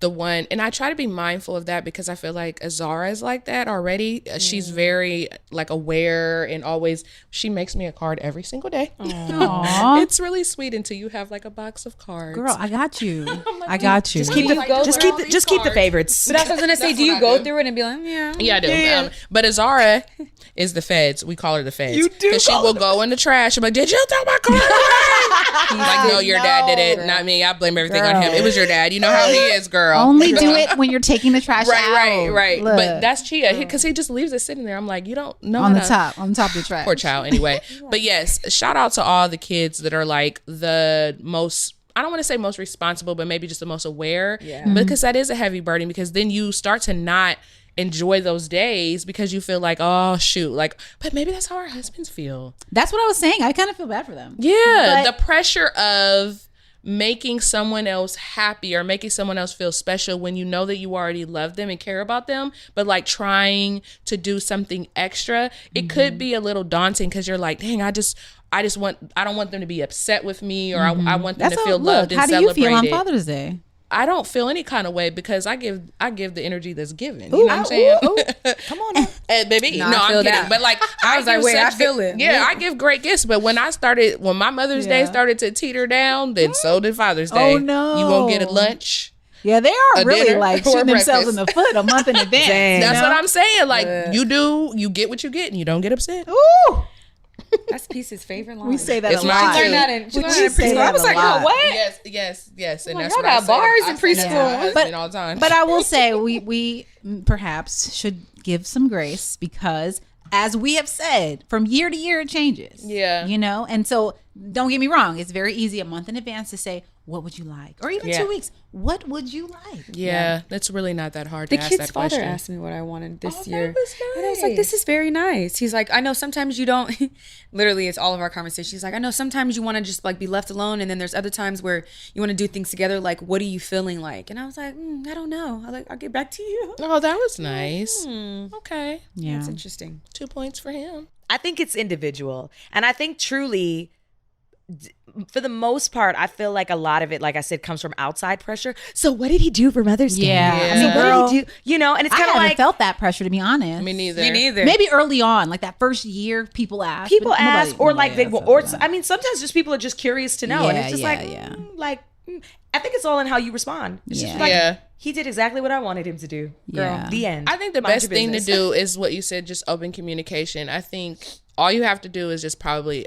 Speaker 4: the one, and I try to be mindful of that because I feel like Azara is like that already. She's very like aware, and always she makes me a card every single day.
Speaker 3: Aw.
Speaker 4: It's really sweet until you have like a box of cards.
Speaker 3: girl, I got you. I got you.
Speaker 1: Just keep the favorites.
Speaker 2: But that's what I was gonna say.
Speaker 4: That's
Speaker 2: Do you
Speaker 4: what I
Speaker 2: go
Speaker 4: do.
Speaker 2: through it and be like, yeah?
Speaker 4: Yeah, I do. But Azara is the feds. We call her the feds.
Speaker 1: You do
Speaker 4: Because she
Speaker 1: call
Speaker 4: will go in the trash. I'm like, did you throw my card away? Like, no, your dad did it, not me. I blame everything on him. It was your dad. You know how he is, girl.
Speaker 3: Only do it when you're taking the trash out.
Speaker 4: Right.
Speaker 3: Look,
Speaker 4: But that's Chia because he just leaves it sitting there. I'm like, you don't know
Speaker 3: on the
Speaker 4: how to-
Speaker 3: top of the trash.
Speaker 4: Poor child. Anyway, but yes, shout out to all the kids that are like the most. I don't want to say most responsible, but maybe just the most aware. Yeah. Because that is a heavy burden. Because then you start to not enjoy those days because you feel like, oh shoot, like, but maybe that's how our husbands feel.
Speaker 3: That's what I was saying. I kind of feel bad for them.
Speaker 4: Yeah,
Speaker 3: But-
Speaker 4: the pressure of making someone else happy or making someone else feel special when you know that you already love them and care about them, but like trying to do something extra, it could be a little daunting because you're like, dang, I don't want them to be upset with me, or I want them to feel loved and
Speaker 3: how do
Speaker 4: celebrated.
Speaker 3: you feel on Father's Day?
Speaker 4: I don't feel any kind of way because I give the energy that's given. You know what I'm saying?
Speaker 1: Come on now.
Speaker 4: And baby,
Speaker 2: No,
Speaker 4: no,
Speaker 2: I
Speaker 4: I'm
Speaker 2: feel
Speaker 4: kidding.
Speaker 2: that.
Speaker 4: But like,
Speaker 2: I was like,
Speaker 4: give
Speaker 2: wait, I
Speaker 4: such
Speaker 2: feel
Speaker 4: good-
Speaker 2: it.
Speaker 4: Yeah, I give great gifts. But when my Mother's Day started to teeter down, then so did Father's Day.
Speaker 3: Oh, no.
Speaker 4: You won't get a lunch.
Speaker 3: Yeah, they are
Speaker 4: A
Speaker 3: really
Speaker 4: dinner
Speaker 3: like
Speaker 4: or
Speaker 3: shooting themselves in
Speaker 4: breakfast.
Speaker 3: the foot a month in advance.
Speaker 1: Dang.
Speaker 3: you
Speaker 4: That's
Speaker 3: know?
Speaker 4: what I'm saying. Like you get what you get, and you don't get upset.
Speaker 3: Ooh,
Speaker 2: That's Peace's favorite line.
Speaker 3: we say that
Speaker 4: It's
Speaker 3: a
Speaker 4: mine
Speaker 3: lot.
Speaker 4: too.
Speaker 2: She learned that in
Speaker 3: We
Speaker 2: preschool.
Speaker 3: say
Speaker 2: I was
Speaker 3: that a
Speaker 2: like,
Speaker 3: lot.
Speaker 2: oh, what?
Speaker 4: Yes. And
Speaker 2: Like,
Speaker 4: that's
Speaker 2: y'all
Speaker 4: what I
Speaker 2: got bars in
Speaker 4: I say that to
Speaker 2: preschool.
Speaker 4: my husband all the time.
Speaker 3: But I will say we perhaps should give some grace because, as we have said, from year to year it changes.
Speaker 4: Yeah.
Speaker 3: You know? And so don't get me wrong, it's very easy a month in advance to say, what would you like? Or even 2 weeks, what would you like?
Speaker 4: yeah, that's really not that hard
Speaker 2: The
Speaker 4: to ask
Speaker 2: kid's
Speaker 4: that
Speaker 2: father
Speaker 4: question.
Speaker 2: asked me what I wanted this
Speaker 4: Oh, that
Speaker 2: year.
Speaker 4: was
Speaker 2: And I was like, this
Speaker 4: nice.
Speaker 2: is very nice. He's like, I know sometimes you don't, literally it's all of our conversations. He's like, I know sometimes you want to just like be left alone. And then there's other times where you want to do things together. Like, what are you feeling like? And I was like, I don't know. I'll get back to you.
Speaker 4: Oh, that was nice. Okay.
Speaker 3: Yeah.
Speaker 2: That's interesting.
Speaker 4: 2 points for him.
Speaker 1: I think it's individual. And I think truly, for the most part, I feel like a lot of it, like I said, comes from outside pressure. So what did he do for Mother's Day?
Speaker 3: Yeah.
Speaker 4: Yeah.
Speaker 3: I mean,
Speaker 1: So what
Speaker 3: girl,
Speaker 1: did he do? You know, and it's
Speaker 3: I
Speaker 1: kind of
Speaker 3: haven't
Speaker 1: like
Speaker 3: felt that pressure, to be honest.
Speaker 4: Me neither.
Speaker 2: Me neither.
Speaker 3: Maybe early on, like that first year, people ask.
Speaker 1: people
Speaker 3: but
Speaker 1: ask,
Speaker 3: nobody-
Speaker 1: or like they,
Speaker 3: nobody
Speaker 1: or
Speaker 3: asks
Speaker 1: I mean, sometimes just people are just curious to know, and
Speaker 3: Yeah,
Speaker 1: it's just
Speaker 3: yeah,
Speaker 1: like,
Speaker 3: yeah.
Speaker 1: I think it's all in how you respond. It's just
Speaker 3: Yeah.
Speaker 1: like,
Speaker 4: Yeah.
Speaker 1: he did exactly what I wanted him to do. Girl,
Speaker 3: Yeah.
Speaker 1: the end.
Speaker 4: I think the
Speaker 1: Mind
Speaker 4: best
Speaker 1: your
Speaker 4: thing to
Speaker 1: business.
Speaker 4: do is what you said, just open communication. I think all you have to do is just probably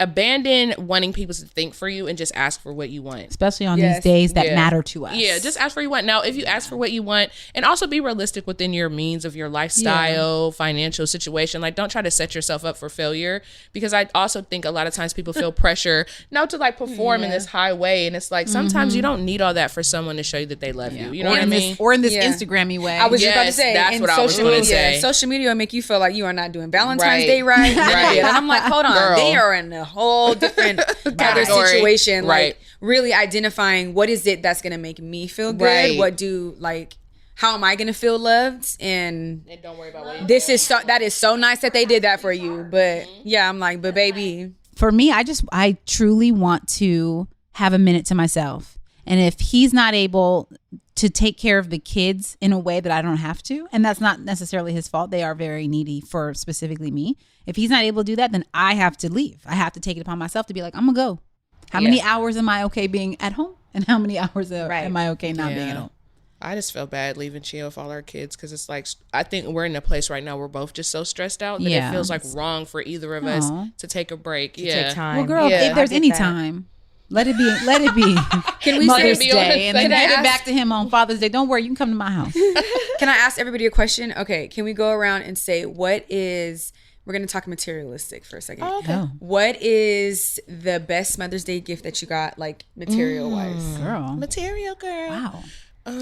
Speaker 4: abandon wanting people to think for you and just ask for what you want.
Speaker 3: Especially on
Speaker 2: Yes.
Speaker 3: these days that
Speaker 4: Yeah.
Speaker 3: matter to us.
Speaker 4: Yeah, just ask for what you want. Now, if you ask for what you want, and also be realistic within your means of your lifestyle, financial situation. Like, don't try to set yourself up for failure, because I also think a lot of times people feel pressure now to like perform in this high way, and it's like sometimes you don't need all that for someone to show you that they love you. You know
Speaker 3: or
Speaker 4: what I
Speaker 3: in
Speaker 4: mean?
Speaker 3: this, or in this
Speaker 2: Yeah.
Speaker 3: Instagram-y way.
Speaker 2: I was just about to
Speaker 4: Yes,
Speaker 2: say,
Speaker 4: that's
Speaker 2: in
Speaker 4: what I was
Speaker 2: social
Speaker 4: gonna
Speaker 2: media,
Speaker 4: say.
Speaker 2: social media will make you feel like you are not doing Valentine's
Speaker 4: Right.
Speaker 2: Day right.
Speaker 4: Right.
Speaker 2: And I'm like, hold on,
Speaker 4: Girl.
Speaker 2: they are in a whole different other
Speaker 4: Category.
Speaker 2: situation.
Speaker 4: Right.
Speaker 2: Like really identifying what is it that's gonna make me feel good.
Speaker 4: Right.
Speaker 2: How am I gonna feel loved? And
Speaker 4: And don't worry about what you
Speaker 2: that is so nice that they did that for you. But yeah, I'm like, but baby,
Speaker 3: For me, I truly want to have a minute to myself. And if he's not able to take care of the kids in a way that I don't have to, and that's not necessarily his fault, they are very needy for specifically me. If he's not able to do that, then I have to leave. I have to take it upon myself to be like, I'm gonna go. How many hours am I okay being at home? And how many hours am I okay not being at home?
Speaker 4: I just feel bad leaving Chia with all our kids, because it's like, I think we're in a place right now we're both just so stressed out that
Speaker 3: Yeah.
Speaker 4: it feels like wrong for either of us
Speaker 3: Aw.
Speaker 4: to take a break.
Speaker 1: Take time.
Speaker 3: Well, girl,
Speaker 4: Yeah.
Speaker 3: if there's
Speaker 1: I get
Speaker 3: any
Speaker 1: that.
Speaker 3: time, let it be. Let it be.
Speaker 2: can we
Speaker 3: Mother's
Speaker 2: say,
Speaker 4: be on the
Speaker 3: Day, and then
Speaker 4: Sunday?
Speaker 3: give it
Speaker 2: Ask-
Speaker 3: back to him on Father's Day. Don't worry, you can come to my house.
Speaker 2: can I ask everybody a question? Okay, can we go around and say we're gonna talk materialistic for a second.
Speaker 3: Oh,
Speaker 2: What is the best Mother's Day gift that you got, like material wise?
Speaker 3: girl!
Speaker 4: Material girl.
Speaker 3: Wow.
Speaker 2: I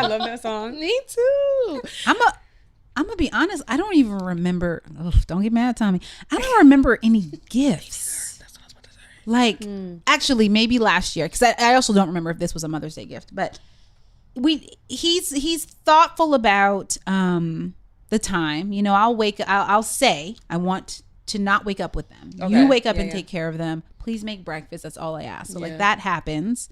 Speaker 2: love that song.
Speaker 4: Me too.
Speaker 3: I'm gonna be honest. I don't even remember. Don't get mad, Tommy. I don't remember any gifts.
Speaker 4: That's what I was about to say.
Speaker 3: Like, actually, maybe last year, because I also don't remember if this was a Mother's Day gift. But he's thoughtful about the time. You know, I'll say I want to not wake up with them. You wake up and take care of them. Please make breakfast. That's all I ask. So like that happens.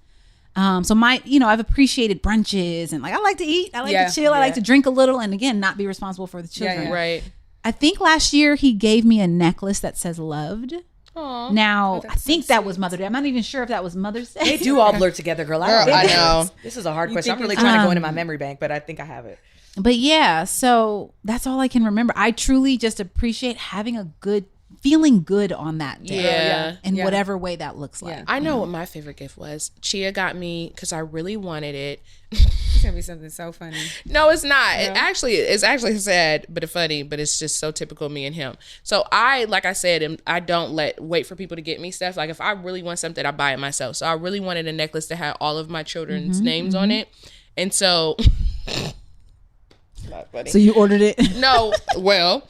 Speaker 3: So I've appreciated brunches, and like I like to eat, I like to chill, I like to drink a little, and again, not be responsible for the children.
Speaker 2: yeah.
Speaker 4: Right.
Speaker 3: I think last year he gave me a necklace that says loved.
Speaker 4: Aw.
Speaker 3: Now, I think that was Mother's Day. I'm not even sure if that was Mother's Day.
Speaker 1: They do all blur together, girl.
Speaker 4: Girl, I know.
Speaker 1: This is a hard question. I'm
Speaker 2: think
Speaker 1: really
Speaker 2: it's-
Speaker 1: trying to go into my memory bank, but I think I have it.
Speaker 3: But yeah, so that's all I can remember. I truly just appreciate having feeling good on that day.
Speaker 4: Yeah.
Speaker 3: In whatever way that looks like.
Speaker 2: Yeah.
Speaker 4: I know what my favorite gift was. Chia got me, because I really wanted it.
Speaker 2: It's gonna be something so funny.
Speaker 4: No, it's not. It's actually sad, but funny. But it's just so typical me and him. So like I said, I don't wait for people to get me stuff. Like if I really want something, I buy it myself. So I really wanted a necklace that had all of my children's names on it, and so. Not funny.
Speaker 3: So you ordered it?
Speaker 4: No, well,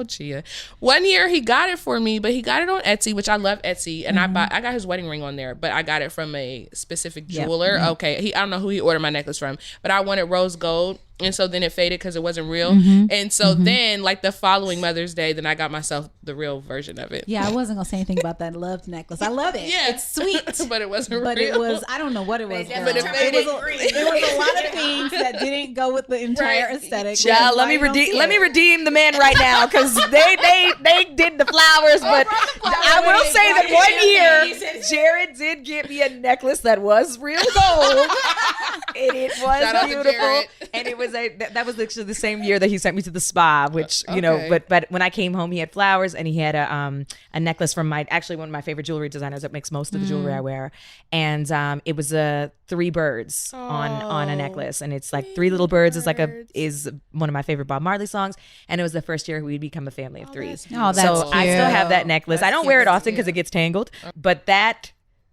Speaker 4: Chia. 1 year he got it for me, but he got it on Etsy, which I love Etsy, and I got his wedding ring on there, but I got it from a specific jeweler. Okay, I don't know who he ordered my necklace from, but I wanted rose gold, And so then it faded because it wasn't real.
Speaker 3: Mm-hmm.
Speaker 4: And so then like the following Mother's Day, then I got myself the real version of it.
Speaker 3: Yeah, I wasn't gonna say anything about that loved necklace. I love it.
Speaker 4: Yeah.
Speaker 3: It's sweet.
Speaker 4: But it wasn't
Speaker 3: But
Speaker 4: real.
Speaker 3: it was, I don't know what it was.
Speaker 2: But
Speaker 3: Girl.
Speaker 2: it
Speaker 4: faded.
Speaker 3: There was a lot of things that didn't go with the entire
Speaker 4: Right.
Speaker 3: aesthetic.
Speaker 1: Child, let me redeem the man right now because they did the flowers, but I will say that 1 year Jared did get me a necklace that was real gold, and it
Speaker 4: Shout out
Speaker 1: was
Speaker 4: to
Speaker 1: beautiful.
Speaker 4: Jared.
Speaker 1: And it was that was actually the same year that he sent me to the spa, which you know.
Speaker 4: Okay.
Speaker 1: But when I came home, he had flowers and he had a necklace from one of my favorite jewelry designers that makes most of the jewelry I wear, and it was 3 birds on a necklace, and it's like 3 little birds is one of my favorite Bob Marley songs, and it was the first year we'd become a family of 3.
Speaker 3: Oh, that's
Speaker 1: so I still
Speaker 3: cute.
Speaker 1: have that necklace. I don't wear it often because it gets tangled, but that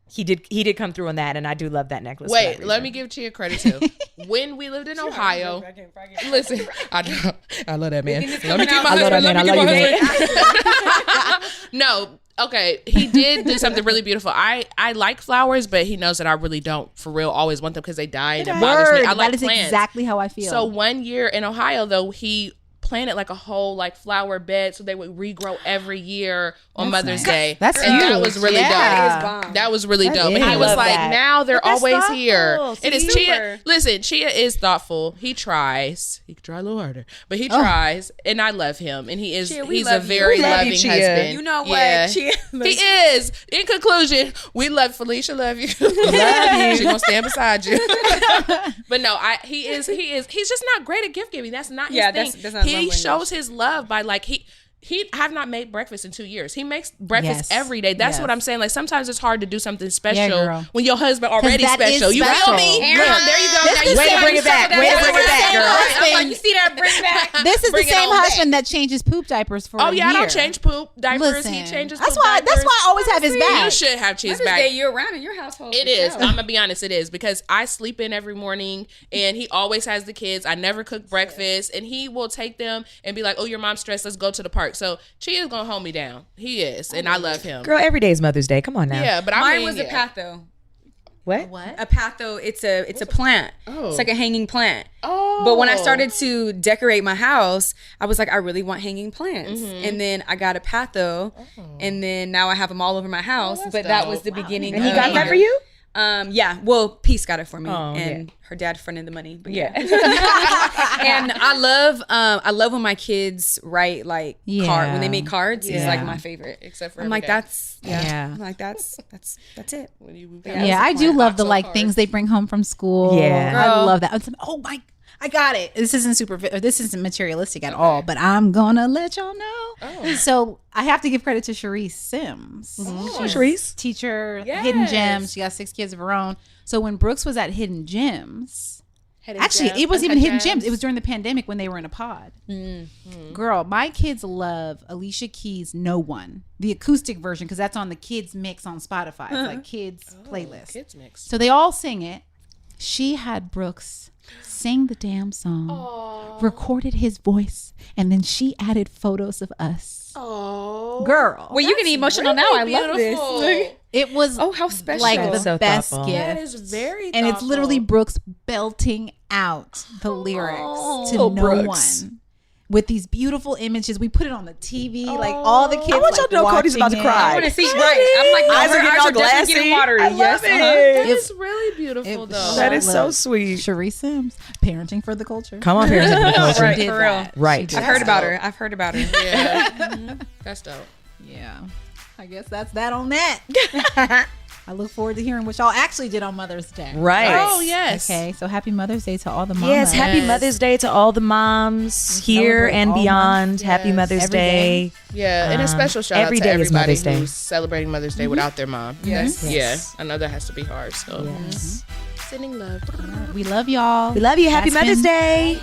Speaker 1: he did come through on that, and I do love that necklace. for that
Speaker 4: Wait, let
Speaker 1: reason.
Speaker 4: me give Chia credit too. When we lived in Ohio, listen, I love that man. Let me keep my
Speaker 1: I love that
Speaker 4: husband.
Speaker 1: man.
Speaker 4: Let
Speaker 1: I
Speaker 4: me
Speaker 1: love
Speaker 4: keep
Speaker 1: you,
Speaker 4: my
Speaker 1: man.
Speaker 4: husband. No, okay, he did do something really beautiful. I like flowers, but he knows that I really don't for real always want them because they die and it bothers me. I like
Speaker 3: that is
Speaker 4: plants.
Speaker 3: exactly how I feel.
Speaker 4: So 1 year in Ohio, though, he planted like a whole like flower bed so they would regrow every year on Mother's
Speaker 3: nice.
Speaker 4: Day.
Speaker 3: That's
Speaker 4: and that
Speaker 3: huge.
Speaker 4: was really
Speaker 3: Yeah.
Speaker 4: dope. That was really dope. And
Speaker 3: is.
Speaker 4: he
Speaker 3: I
Speaker 4: was
Speaker 1: love
Speaker 4: like,
Speaker 1: that.
Speaker 4: now they're
Speaker 1: But that's
Speaker 4: always
Speaker 1: thoughtful.
Speaker 4: here.
Speaker 1: See,
Speaker 4: It is
Speaker 2: super.
Speaker 4: Chia. Listen, Chia is thoughtful. He tries. He could try a little harder, but he tries, and I love him. And he is.
Speaker 2: Chia, we
Speaker 4: he's a
Speaker 2: love you.
Speaker 4: very
Speaker 1: We love you,
Speaker 4: loving
Speaker 1: Chia.
Speaker 4: husband.
Speaker 2: You know what?
Speaker 4: Yeah.
Speaker 2: Chia,
Speaker 4: He is. In conclusion, we love Felicia. Love you. She's gonna stand beside you. But no, he is. He's just not great at gift giving. That's not his
Speaker 2: Yeah,
Speaker 4: thing.
Speaker 2: that's not love
Speaker 4: He
Speaker 2: language.
Speaker 4: shows his love by like he have not made breakfast in 2 years. He makes breakfast
Speaker 3: Yes.
Speaker 4: every day. That's what
Speaker 3: Yes.
Speaker 4: I'm saying. Like sometimes it's hard to do something special
Speaker 3: girl.
Speaker 4: when your husband already
Speaker 3: that is
Speaker 4: special. You feel
Speaker 3: special.
Speaker 4: me?
Speaker 3: Aaron,
Speaker 4: Look, there you go.
Speaker 3: this
Speaker 4: Now
Speaker 3: is
Speaker 4: you
Speaker 3: the
Speaker 4: see
Speaker 3: same-
Speaker 4: how
Speaker 1: Bring it back. Way to bring it back, girl.
Speaker 2: I'm like, you see that? Bring back.
Speaker 3: This is the
Speaker 4: Bring it
Speaker 3: same
Speaker 4: on
Speaker 3: husband that changes poop diapers for
Speaker 4: Oh
Speaker 3: a
Speaker 4: yeah, I
Speaker 3: year.
Speaker 4: don't change poop diapers.
Speaker 3: Listen,
Speaker 4: He changes.
Speaker 3: that's
Speaker 4: poop
Speaker 3: why.
Speaker 4: diapers.
Speaker 3: That's why I always have his
Speaker 4: You
Speaker 3: back.
Speaker 4: should have cheese
Speaker 2: Mother's
Speaker 4: back.
Speaker 2: Day year round in your household.
Speaker 4: It
Speaker 2: for
Speaker 4: is.
Speaker 2: sure.
Speaker 4: I'm gonna be honest. It is because I sleep in every morning, and he always has the kids. I never cook breakfast, and he will take them and be like, "Oh, your mom's stressed. Let's go to the park." So Chia's gonna hold me down. He is, and I love him.
Speaker 1: Girl, every day is Mother's Day. Come on now.
Speaker 4: Yeah, but I
Speaker 2: Mine
Speaker 4: mean,
Speaker 2: was a patho.
Speaker 1: What?
Speaker 2: A patho. It's a plant.
Speaker 4: Oh.
Speaker 2: It's like a hanging plant.
Speaker 4: Oh.
Speaker 2: But when I started to decorate my house, I was like, I really want hanging plants. And then I got a patho, and then now I have them all over my house.
Speaker 4: that's
Speaker 2: but that was
Speaker 4: dope.
Speaker 2: the beginning.
Speaker 1: And he
Speaker 2: of
Speaker 1: got that for you?
Speaker 2: Yeah. Well, Peace got it for me,
Speaker 1: Oh,
Speaker 2: and her dad fronted the money. But
Speaker 1: Yeah.
Speaker 2: and I love when my kids write like card when they make cards. It's like my favorite.
Speaker 4: Except for
Speaker 2: I'm
Speaker 4: every
Speaker 2: like
Speaker 4: day.
Speaker 2: that's
Speaker 3: Yeah.
Speaker 2: I'm like that's it.
Speaker 4: When you
Speaker 3: Yeah, I do love the like things they bring home from school.
Speaker 1: Yeah.
Speaker 3: I
Speaker 2: Girl.
Speaker 3: love that. Oh my, I got it. This isn't materialistic at all, but I'm gonna let y'all know. So I have to give credit to Sharice Sims. She's
Speaker 1: Sharice.
Speaker 3: teacher, Hidden
Speaker 4: Yes.
Speaker 3: Gems. She got 6 kids of her own. So when Brooks was at Hidden Gems,
Speaker 4: Hidden
Speaker 3: actually,
Speaker 4: Gems.
Speaker 3: it wasn't even Hidden
Speaker 4: Gems.
Speaker 3: Gems. It was during the pandemic when they were in a pod. Girl, my kids love Alicia Keys' No One, the acoustic version, because that's on the kids mix on Spotify. It's like kids playlist.
Speaker 4: Kids mix.
Speaker 3: So they all sing it. She had Brooks sing the damn song, recorded his voice, and then she added photos of us.
Speaker 4: Oh,
Speaker 3: Girl,
Speaker 2: Well, you getting emotional now. I love this.
Speaker 3: it was
Speaker 2: Oh, how special!
Speaker 3: like
Speaker 1: That's
Speaker 3: the
Speaker 1: so
Speaker 3: best
Speaker 1: thoughtful.
Speaker 3: gift.
Speaker 4: that is very.
Speaker 3: And it's literally
Speaker 4: thoughtful.
Speaker 3: Brooks belting out the lyrics to
Speaker 1: Oh,
Speaker 3: No
Speaker 1: Brooks.
Speaker 3: One with these beautiful images. We put it on the TV, like all the kids.
Speaker 1: I want y'all to know Cody's about to
Speaker 3: watching
Speaker 1: cry.
Speaker 2: I want to see. Right, I'm like,
Speaker 1: Eyes are getting all
Speaker 2: definitely
Speaker 1: glassy.
Speaker 2: getting watery.
Speaker 1: I love
Speaker 2: Yes,
Speaker 1: it.
Speaker 4: That
Speaker 3: It-
Speaker 4: is really beautiful,
Speaker 3: it-
Speaker 4: though.
Speaker 1: That is so
Speaker 3: Look,
Speaker 1: sweet.
Speaker 3: Sharice Sims, parenting for the culture.
Speaker 1: Come on, parents of the culture.
Speaker 2: Right,
Speaker 3: Did
Speaker 2: for real.
Speaker 3: that.
Speaker 1: Right.
Speaker 3: She did
Speaker 2: I've heard
Speaker 3: that.
Speaker 2: about her. I've heard about her.
Speaker 4: Yeah, that's dope.
Speaker 3: Yeah. I guess that's that on that. I look forward to hearing what y'all actually did on Mother's Day.
Speaker 1: Right.
Speaker 4: Oh yes.
Speaker 3: Okay, so happy Mother's Day to all the moms.
Speaker 1: Yes, happy
Speaker 4: Yes.
Speaker 1: Mother's Day to all the moms here
Speaker 3: celebrate
Speaker 1: and
Speaker 3: all
Speaker 1: beyond.
Speaker 3: moms.
Speaker 1: Happy
Speaker 4: Yes.
Speaker 1: Mother's
Speaker 3: Every
Speaker 1: Day.
Speaker 3: day.
Speaker 4: Yeah, and a special shout
Speaker 1: every
Speaker 4: out to
Speaker 1: day is
Speaker 4: everybody
Speaker 1: Mother's Day.
Speaker 4: who's celebrating Mother's Day without their mom.
Speaker 2: Yes.
Speaker 1: Yes.
Speaker 4: Yeah, I know that has to be hard. So
Speaker 1: Yes.
Speaker 4: sending love.
Speaker 3: We love y'all.
Speaker 1: We love you. Happy
Speaker 3: That's
Speaker 1: Mother's
Speaker 3: been-
Speaker 1: Day.